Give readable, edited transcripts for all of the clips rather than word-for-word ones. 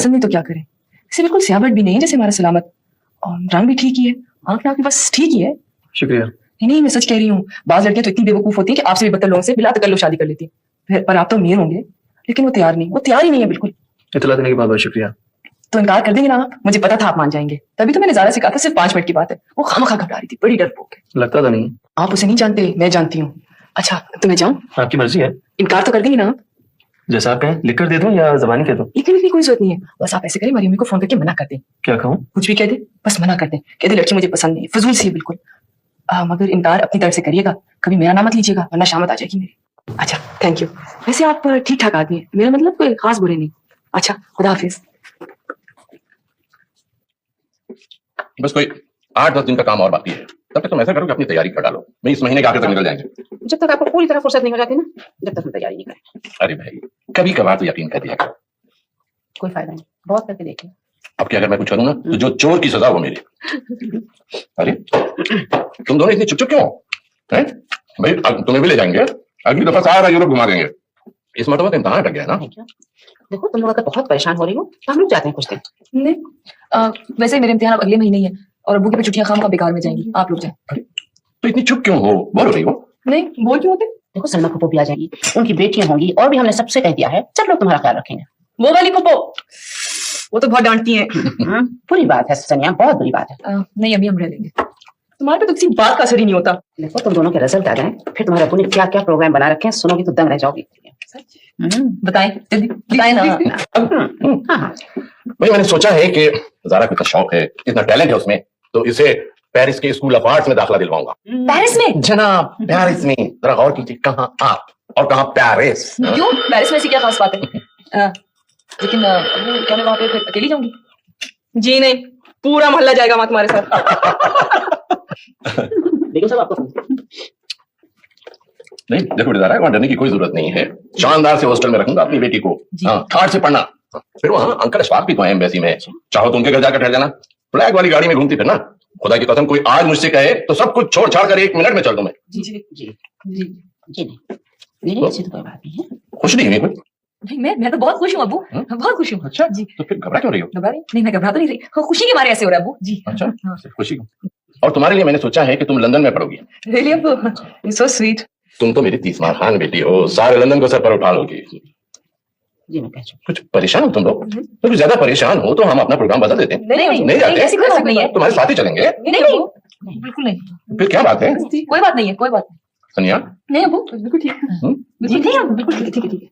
पसंद नहीं तो क्या करें, इसे बिल्कुल सियाबट भी नहीं जैसे हमारा सलामत, और रंग भी ठीक ही है, आंख नाक भी बस ठीक ही है। शुक्रिया। नहीं, मैं सच कह रही हूँ, बाज लड़कियां तो इतनी बेवकूफ होती है कि आपसे भी बदतर लोगों से बिला तकल्लुफ शादी कर लेती है, पर आप तो अमीर होंगे, लेकिन वो तैयार नहीं, वो तैयार ही नहीं है बिल्कुल। इतला देने के बाद बहुत शुक्रिया। तो इनकार कर देंगे ना आप? मुझे पता था आप मान जाएंगे, तभी तो मैंने ज़ारा से कहा था सिर्फ 5 मिनट की बात है। वो खामखा घबरा रही थी, बड़ी डरपोक है। लगता तो नहीं। आप उसे नहीं जानते, मैं जानती हूँ। अच्छा तो मैं जाऊँ? आपकी मर्जी है। इनकार तो कर देंगे ना आप? जैसा आप कहें, लिख कर दे दूं या जबानी कह दूं? लिखने की कोई जरूरत नहीं है, बस आप ऐसे करें, हमारी अम्मी को फोन करके मना कर दें। क्या कहूँ? कुछ भी कह दे, बस मना कर दें, कह दे लड़की मुझे पसंद नहीं, फजूल सी है बिल्कुल। मगर इनकार अपनी तरफ से करिएगा, कभी मेरा नाम मत लीजिएगा वरना शामत आ जाएगी मेरी। अच्छा थैंक यू। वैसे आप ठीक ठाक आदमी है, मेरा मतलब कोई खास बुरे नहीं। अच्छा खुदा हाफिज। बस कोई 8-10 दिन का काम और बाकी है, तब तक तुम ऐसा करो कि अपनी तैयारी कर डालो, मैं इस महीने के आखिर तक निकल जाएंगे। जब तक आपको पूरी तरह फुर्सत नहीं हो जाती ना, जब तक हम तैयारी नहीं करें। अरे भाई कभी कभार तो यकीन कर दिया करो। कोई फायदा नहीं, बहुत करके देखें। अब क्या अगर मैं कुछ करूंगा तो जो चोर की सजा हो मेरी। अरे तुम दोनों इतनी चुप चुप क्यों हो? हैं? भाई तुम्हें भी ले जाएंगे, अगली दफा सारा यूरोप घुमा देंगे। इस मरतबा तो इम्तहान अटक गया ना। देखो तुम लोग अगर बहुत परेशान हो रही हो तो हम लोग जाते हैं कुछ दिन। नहीं वैसे मेरे इम्तिहान अब अगले महीने ही है और अब्बू की छुट्टियां खामखा बेकार में जाएंगी, आप लोग जाए। तो इतनी चुप क्यों हो, बोल रही हो? नहीं बोल क्यों होते? देखो सलमा फूफो भी आ जाएगी, उनकी बेटियां होंगी, और भी हमने सबसे कह दिया है सब लोग तुम्हारा ख्याल रखेंगे। वो वाली फूफो वो तो बहुत डांटती हैं। बुरी बात है सनिया, बहुत बुरी बात है। नहीं अभी हम रह लेंगे, तुम्हारे पे तो किसी बात का असर ही नहीं होता। देखो तुम दोनों के रिजल्ट आ जाएं, फिर तुम्हारे अब्बू ने क्या क्या प्रोग्राम बना रखे हैं, सुनोगी तो दंग रह जाओगी। बताएं बताएं ना। भाई मैंने सोचा है कि ज़ारा को इतना शौक है, इतना टैलेंट है उसमें, तो इसे पेरिस के स्कूल ऑफ आर्ट्स में दाखिला दिलवाऊंगा। पेरिस में? जनाब पेरिस में। जरा गौर कीजिए, कहाँ आप और कहाँ पेरिस। क्यों पेरिस में ऐसी क्या खास बात है? लेकिन क्या मैं वहां पे फिर अकेली जाऊंगी? जी नहीं, पूरा मोहल्ला जाएगा वहां तुम्हारे साथ। देखो सब आपको नहीं देखो ज़ारा, वहां डरने की कोई जरूरत नहीं है, शानदार से हॉस्टल में रखूंगा अपनी बेटी को। हाँ थार्ड से पढ़ना, फिर वहाँ अंकल अशफाक भी तो है एम्बेसी में, चाहो तो उनके घर जाकर ठहर जाना, फ्लैग वाली गाड़ी में घूमती फिरना। खुदा की कसम कोई आज मुझसे कहे तो सब कुछ छोड़ छाड़ कर 1 मिनट में चल दूं मैं। जी जी जी जी जी नहीं ऐसी तो कोई बात नहीं है। खुश नहीं हुई कोई? नहीं मैं तो बहुत खुश हूँ अब्बू, बहुत खुश हूँ। अच्छा जी। तो फिर घबरा क्यों रही हो? घबरा रही नहीं, मैं घबरा तो नहीं रही, खुशी के मारे ऐसे हो रहा है अब्बू जी। अच्छा सिर्फ खुशी को। और तुम्हारे लिए मैंने सोचा है कि तुम लंदन में पढ़ोगी। रियली अब्बू, यू सो स्वीट। तुम तो मेरी तीसमार खान बेटी हो, सारे लंदन को सर पर उठा लोगी। जी मैं कह चुकी। कुछ परेशान हो तुम लोग? तो कुछ ज्यादा परेशान हो तो हम अपना प्रोग्राम बदल देते हैं। नहीं जाते? ऐसी कोई बात नहीं है, तुम्हारे साथ ही चलेंगे। नहीं बिल्कुल नहीं। फिर क्या बात है? कोई बात नहीं है, कोई बात नहीं। सनिया नहीं अब्बू बिल्कुल ठीक है, बिल्कुल ठीक है, बिल्कुल ठीक है ठीक है।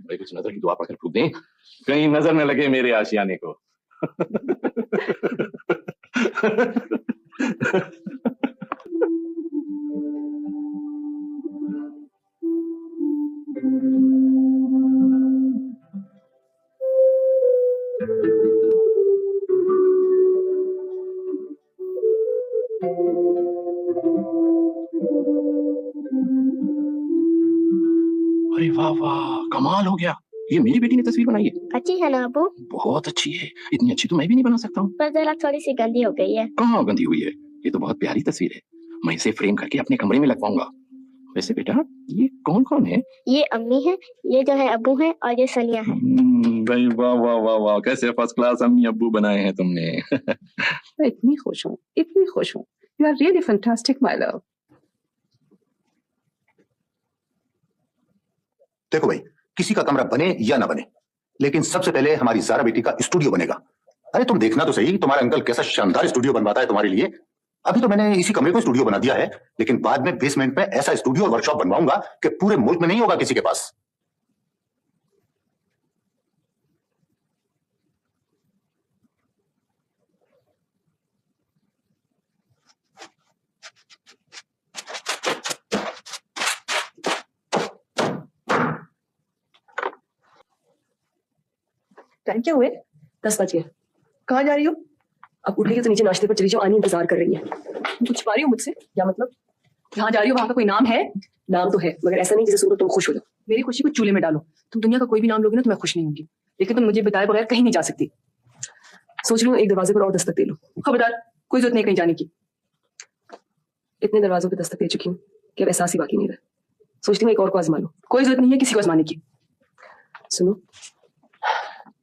भाई कुछ नजर की दुआ पढ़कर फूक दें, कहीं नजर न लगे मेरे आशियाने को। अरे वाह वाह, कमाल हो गया, ये मेरी बेटी ने तस्वीर बनाई है। अच्छी है ना अबू? बहुत अच्छी है, इतनी अच्छी तो मैं भी नहीं बना सकता हूँ। पर जरा थोड़ी सी गंदी हो गई है। कहाँ गंदी हुई है, ये तो बहुत प्यारी तस्वीर है, मैं इसे फ्रेम करके अपने कमरे में लगवाऊंगा। वैसे बेटा ये कौन कौन है? ये अम्मी है, ये जो है अबू है, और ये सनिया है। भाई वाह वाह वाह वाह, कैसे फर्स्ट क्लास अम्मी अब्बू बनाए हैं तुमने। मैं इतनी खुश हूँ, इतनी खुश हूँ। You are really fantastic my love. देखो भाई, किसी का कमरा बने या ना बने, लेकिन सबसे पहले हमारी ज़ारा बेटी का स्टूडियो बनेगा। अरे तुम देखना तो सही, तुम्हारा अंकल कैसा शानदार स्टूडियो बनवाता है तुम्हारे लिए। अभी तो मैंने इसी कमरे को स्टूडियो बना दिया है, लेकिन बाद में बेसमेंट में ऐसा स्टूडियो और वर्कशॉप बनवाऊंगा कि पूरे मुल्क में नहीं होगा किसी के पास। टाइम क्या हुए? 10 बजे। कहाँ जा रही हो? अब उठ रही हो तो नीचे नाश्ते पर चली जाओ, आनी इंतजार कर रही है। तुम कुछ छुपा रही हो मुझसे? क्या मतलब? जहाँ जा रही हो वहां का कोई नाम है? नाम तो है, मगर ऐसा नहीं जिसे सुनकर तुम खुश हो जाओ। मेरी खुशी को चूल्हे में डालो। तुम दुनिया का कोई भी नाम लोगे ना तो मैं खुश नहीं होंगी, लेकिन तुम मुझे बताए बगैर कहीं नहीं जा सकती। सोच रही हूँ एक दरवाजे पर और दस्तक दे लो। खबरदार, कोई जरूरत नहीं कहीं जाने की। इतने दरवाजों पे दस्तक दे चुकी हूँ कि अब एहसास ही बाकी नहीं रहा। सोचती हूँ एक और को आजमा लो। कोई जरूरत नहीं है किसी को आजमाने की। सुनो,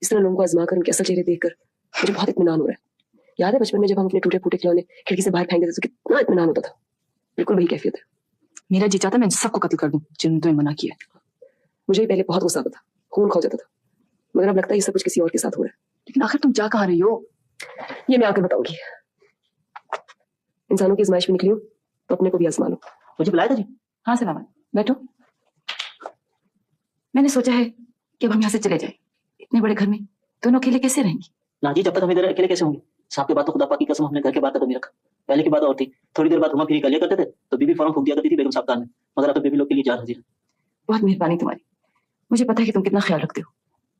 इस तरह लोगों को आजमा कर उनके असल चेहरे देखकर मुझे बहुत इत्मीनान हो रहा है। याद है बचपन में जब हम अपने टूटे फूटे खिलौने खिड़की से बाहर फेंक देते तो कितना इत्मीनान होता था। बिल्कुल वही कैफियत है। मेरा जी चाहता मैं इन सबको कत्ल कर दूं जिन्होंने तुम्हें मना किया। मुझे पहले बहुत गुस्सा आता था, खून खो जाता था, मगर अब लगता है ये सब कुछ किसी और के साथ हो रहा है। लेकिन आखिर तुम जा कहाँ रही हो? ये मैं आकर बताऊंगी। इंसानों की आजमाइश में निकली हूँ तो अपने को भी आजमा लो। मुझे बुलाया था जी? हाँ सलामत, बैठो। मैंने सोचा है कि अब हम यहाँ से चले जाए। इतने बड़े घर में दोनों अकेले कैसे रहेंगी? ना जी, जब तक हम इधर अकेले कैसे होंगे? सांप के बाद तो खुदा पाक की कसम हमने घर के बाहर तक नहीं रखा। पहले की बात और थी, थोड़ी देर बाद घुमा फिरी कर लिया करते थे तो बीबी फौरन फूक दिया करती थी बेगम साहब कान में, मगर अब तो बेबी लोग के लिए जान हाजिर है। बहुत मेहरबानी तुम्हारी। मुझे पता है कि तुम कितना ख्याल रखते हो,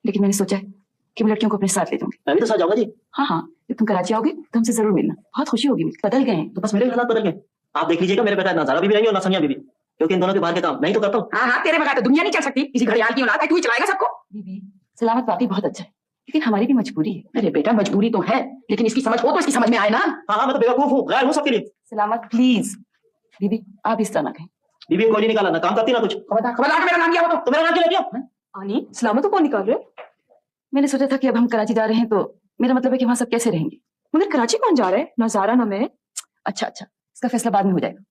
लेकिन मैंने सोचा है कि मैं लड़कियों को अपने साथ ले जाऊंगी। मैं भी तो साथ जाऊंगा जी। हाँ हाँ, जब तुम कराची आओगे तो हमसे जरूर मिलना, बहुत खुशी होगी। बदल गए हैं तो बस मेरे भी हालात बदल गए। आप देख लीजिएगा, मेरे बेटा ना ज़ारा बीबी रहेंगी और ना सनिया बीबी, क्योंकि इन दोनों के बाहर के काम मैं ही तो करता हूँ। हाँ हाँ, तेरे बगैर तो दुनिया नहीं चल सकती। किसी घड़ियाल की औलाद है, तू ही चलाएगा सबको। बीबी सलामत वाकई बहुत अच्छा है, लेकिन हमारी भी मजबूरी है। अरे बेटा, मजबूरी तो है, लेकिन इसकी समझ हो तो इसकी समझ में आए ना। हाँ हाँ, मैं तो बेवकूफ हूँ, गैर हूँ सबके लिए। सलामत प्लीज। बीबी आप इस तरह ना कहें। बीबी कोई नहीं निकाला, ना काम करती ना कुछ। खबरदार मेरा नाम लिया हो तो मेरा नाम क्यों लेती? आनी, सलामत को कौन निकाल रहे? मैंने सोचा था कि अब हम कराची जा रहे हैं तो मेरा मतलब है कि वहां सब कैसे रहेंगे। मगर कराची कौन जा रहा है? ना ज़ारा ना मैं। अच्छा अच्छा, इसका फैसला बाद में हो जाएगा।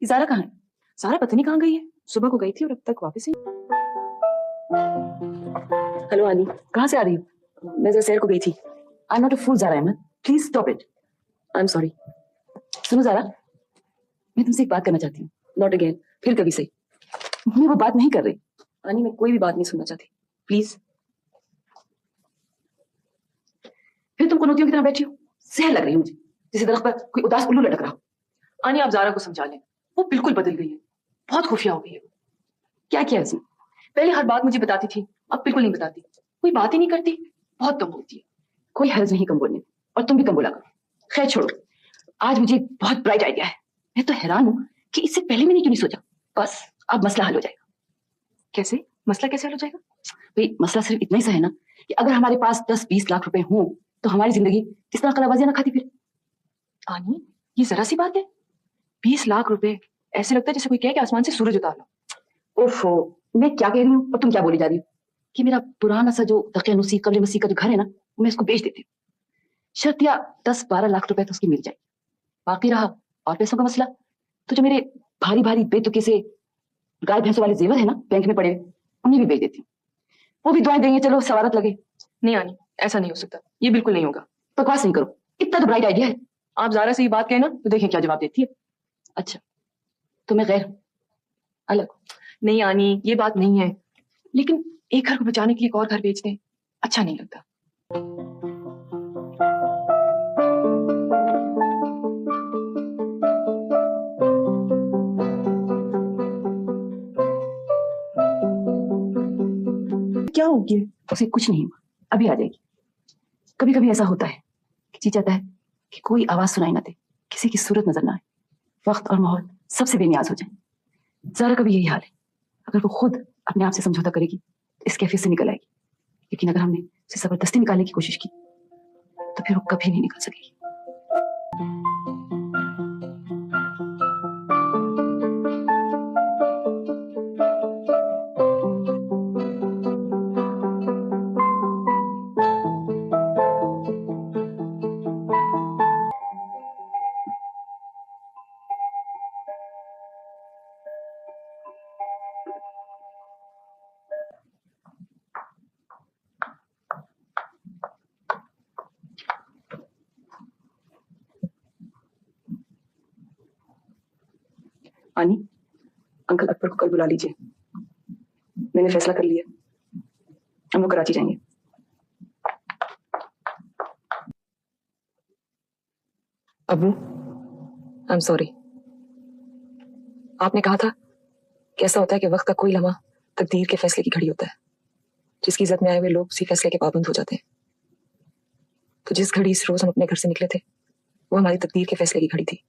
ये ज़ारा कहाँ है? ज़ारा पता नहीं कहाँ गई है। सुबह को गई थी और अब तक वापस ही। हेलो आनी, कहाँ से आ रही हो? मैं जरा सैर को गई थी। I am not a fool Zara Ahmed, please stop it. I am sorry. सुनो ज़ारा, मैं तुमसे एक बात करना चाहती हूँ। नॉट अगेन, फिर कभी सही। मैं वो बात नहीं कर रही आनी, मैं कोई भी बात नहीं सुनना चाहती, प्लीज। फिर तुम कनौतियों की तरह बैठी हो, सहर लग रही है मुझे, जैसे दरख्त पर कोई उदास उल्लू लटक रहा हो। आनी, आप ज़ारा को समझा लें, वो बिल्कुल बदल गई है, बहुत खुफिया हो गई है। क्या किया उसने? पहले हर बात मुझे बताती थी, अब बिल्कुल नहीं बताती, कोई बात ही नहीं करती, बहुत कम बोलती है। कोई हर्ज नहीं कम बोलने, और तुम भी कम बोला करो। खैर छोड़ो, आज मुझे बहुत ब्राइट आइडिया है। मैं तो हैरान हूँ कि इससे पहले मैंने क्यों नहीं सोचा। बस अब मसला हल हो जाएगा। कैसे? मसला कैसे हल हो जाएगा? भाई मसला सिर्फ इतना ही सा है ना कि अगर हमारे पास 10-20 लाख रुपए हों तो हमारी जिंदगी किस तरह कलाबाजियां ना खाती फिर। आनी, ये जरा सी बात है, 20 लाख रुपए, ऐसे लगता है जैसे कोई कहे कि आसमान से सूरज उतार लो। ओफो, मैं क्या कह रही हूँ और तुम क्या बोली जा रही हो कि मेरा पुराना सा जो तकियानुसी कब्र मसीह का जो घर है ना, मैं इसको बेच देती हूँ। शर्त या 10-12 लाख रुपए तो उसकी मिल जाएगी। बाकी रहा और पैसों का मसला, तो जो मेरे भारी भारी बेतुके से गाय भैंसों वाले जेवर है ना बैंक में पड़े, उन्हें भी बेच देती हूँ। वो भी दुआएं देंगे, चलो सवारत लगे। नहीं आनी, ऐसा नहीं हो सकता, ये बिल्कुल नहीं होगा। बकवास नहीं करो, इतना तो ब्राइट आइडिया है। आप ज़ारा से ये बात कहें ना तो देखें क्या जवाब देती है। अच्छा, तो मैं गैर हूं, अलग हूं। नहीं आनी, ये बात नहीं है, लेकिन एक घर को बचाने के लिए एक और घर बेच दें, अच्छा नहीं लगता। क्या हो गया? उसे कुछ नहीं हुआ, अभी आ जाएगी। कभी कभी ऐसा होता है कि जी चाहता है कि कोई आवाज सुनाई ना दे, किसी की सूरत नजर ना आए, वक्त और माहौल सबसे बेनियाज हो जाए। ज़ारा का भी यही हाल है। अगर वो खुद अपने आप से समझौता करेगी तो इस कैफियत से निकल आएगी, लेकिन अगर हमने उसे जबरदस्ती निकालने की कोशिश की तो फिर वो कभी नहीं निकल सकेगी। आनी, अंकल अकबर को कल बुला लीजिए। मैंने फैसला कर लिया, हम लोग कराची जाएंगे। अबू, आई एम सॉरी। आपने कहा था कि ऐसा होता है कि वक्त का कोई लम्हा तकदीर के फैसले की घड़ी होता है। जिसकी इज्जत में आए हुए लोग उसी फैसले के पाबंद हो जाते हैं। तो जिस घड़ी इस रोज हम अपने घर से निकले थे वो हमारी तकदीर के फैसले की घड़ी थी।